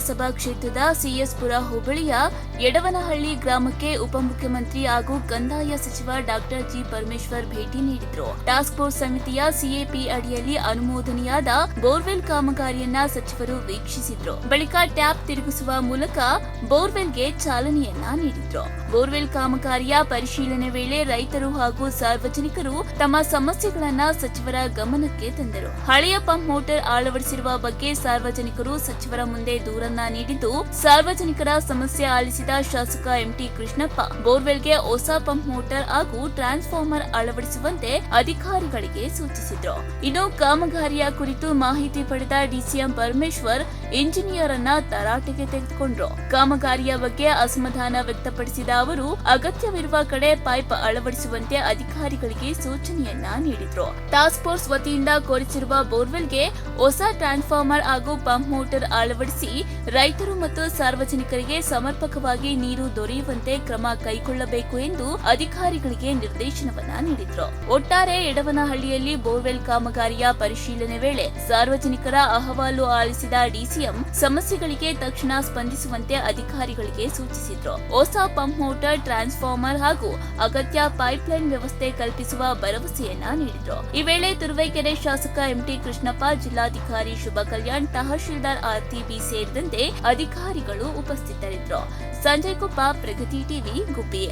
ವಿಧಾನಸಭಾ ಕ್ಷೇತ್ರದ ಸಿಎಸ್ಪುರ ಹೋಬಳಿಯ ಯಡವನಹಳ್ಳಿ ಗ್ರಾಮಕ್ಕೆ ಉಪಮುಖ್ಯಮಂತ್ರಿ ಹಾಗೂ ಕಂದಾಯ ಸಚಿವ ಡಾಕ್ಟರ್ ಜಿ ಪರಮೇಶ್ವರ್ ಭೇಟಿ ನೀಡಿದ್ರು. ಟಾಸ್ಕ್ ಫೋರ್ಸ್ ಸಮಿತಿಯ ಸಿಎಪಿ ಅಡಿಯಲ್ಲಿ ಅನುಮೋದನೆಯಾದ ಬೋರ್ವೆಲ್ ಕಾಮಗಾರಿಯನ್ನ ಸಚಿವರು ವೀಕ್ಷಿಸಿದ್ರು. ಬಳಿಕ ಟ್ಯಾಪ್ ತಿರುಗಿಸುವ ಮೂಲಕ ಬೋರ್ವೆಲ್ಗೆ ಚಾಲನೆಯನ್ನ ನೀಡಿದ್ರು. ಬೋರ್ವೆಲ್ ಕಾಮಗಾರಿಯ ಪರಿಶೀಲನೆ ವೇಳೆ ರೈತರು ಹಾಗೂ ಸಾರ್ವಜನಿಕರು ತಮ್ಮ ಸಮಸ್ಯೆಗಳನ್ನ ಸಚಿವರ ಗಮನಕ್ಕೆ ತಂದರು. ಹಳೆಯ ಪಂಪ್ ಮೋಟಾರ್ ಅಳವಡಿಸಿರುವ ಬಗ್ಗೆ ಸಾರ್ವಜನಿಕರು ಸಚಿವರ ಮುಂದೆ ದೂರನ್ನ ನೀಡಿದ್ದು, ಸಾರ್ವಜನಿಕರ ಸಮಸ್ಯೆ ಆಲಿಸಿದ ಶಾಸಕ ಎಂಟಿ ಕೃಷ್ಣಪ್ಪ ಬೋರ್ವೆಲ್ಗೆ ಹೊಸ ಪಂಪ್ ಮೋಟಾರ್ ಹಾಗೂ ಟ್ರಾನ್ಸ್ಫಾರ್ಮರ್ ಅಳವಡಿಸುವಂತೆ ಅಧಿಕಾರಿಗಳಿಗೆ ಸೂಚಿಸಿದ್ರು. ಇನ್ನು ಕಾಮಗಾರಿಯ ಕುರಿತು ಮಾಹಿತಿ ಪಡೆದ ಡಿಸಿಎಂ ಪರಮೇಶ್ವರ್ ಇಂಜಿನಿಯರ್ ಅನ್ನ ತರಾಟೆಗೆ ತೆಗೆದುಕೊಂಡ್ರು. ಕಾಮಗಾರಿಯ ಬಗ್ಗೆ ಅಸಮಾಧಾನ ವ್ಯಕ್ತಪಡಿಸಿದ ಅವರು ಅಗತ್ಯವಿರುವ ಕಡೆ ಪೈಪ್ ಅಳವಡಿಸುವಂತೆ ಅಧಿಕಾರಿಗಳಿಗೆ ಸೂಚನೆಯನ್ನ ನೀಡಿದ್ರು. ಟಾಸ್ಕ್ ಫೋರ್ಸ್ ವತಿಯಿಂದ ಕೋರಿಸಿರುವ ಬೋರ್ವೆಲ್ಗೆ ಹೊಸ ಟ್ರಾನ್ಸ್ಫಾರ್ಮರ್ ಹಾಗೂ ಪಂಪ್ ಮೋಟಾರ್ ಅಳವಡಿಸಿ ರೈತರು ಮತ್ತು ಸಾರ್ವಜನಿಕರಿಗೆ ಸಮರ್ಪಕವಾಗಿ ನೀರು ದೊರೆಯುವಂತೆ ಕ್ರಮ ಕೈಗೊಳ್ಳಬೇಕು ಎಂದು ಅಧಿಕಾರಿಗಳಿಗೆ ನಿರ್ದೇಶನವನ್ನ ನೀಡಿದ್ರು. ಒಟ್ಟಾರೆ ಯಡವನಹಳ್ಳಿಯಲ್ಲಿ ಬೋರ್ವೆಲ್ ಕಾಮಗಾರಿಯ ಪರಿಶೀಲನೆ ವೇಳೆ ಸಾರ್ವಜನಿಕರ ಅಹವಾಲು ಆಲಿಸಿದ ಡಿಸಿಎಂ ಸಮಸ್ಯೆಗಳಿಗೆ ತಕ್ಷಣ ಸ್ಪಂದಿಸುವಂತೆ ಅಧಿಕಾರಿಗಳಿಗೆ ಸೂಚಿಸಿದ್ರು. ಹೊಸ ಪಂಪ್ ಮೋಟಾರ್, ಟ್ರಾನ್ಸ್ಫಾರ್ಮರ್ ಹಾಗೂ ಅಗತ್ಯ ಪೈಪ್ಲೈನ್ ವ್ಯವಸ್ಥೆ ಕಲ್ಪಿಸುವ ಭರವಸೆಯನ್ನ ನೀಡಿದ್ರು. ಈ ವೇಳೆ ತುರುವೇಕೆರೆ ಶಾಸಕ ಎಂಟಿ ಕೃಷ್ಣಪ್ಪ, ಜಿಲ್ಲಾಧಿಕಾರಿ ಶುಭ ಕಲ್ಯಾಣ್, ತಹಶೀಲ್ದಾರ್ ಆರ್ತಿಬಿ ಸೇರಿದಂತೆ ಅಧಿಕಾರಿಗಳು ಉಪಸ್ಥಿತರಿದ್ದರು. ಸಂಜಯ್ ಕುಪ್ಪ, ಪ್ರಗತಿ ಟಿವಿ, ಗುಬ್ಬಿ.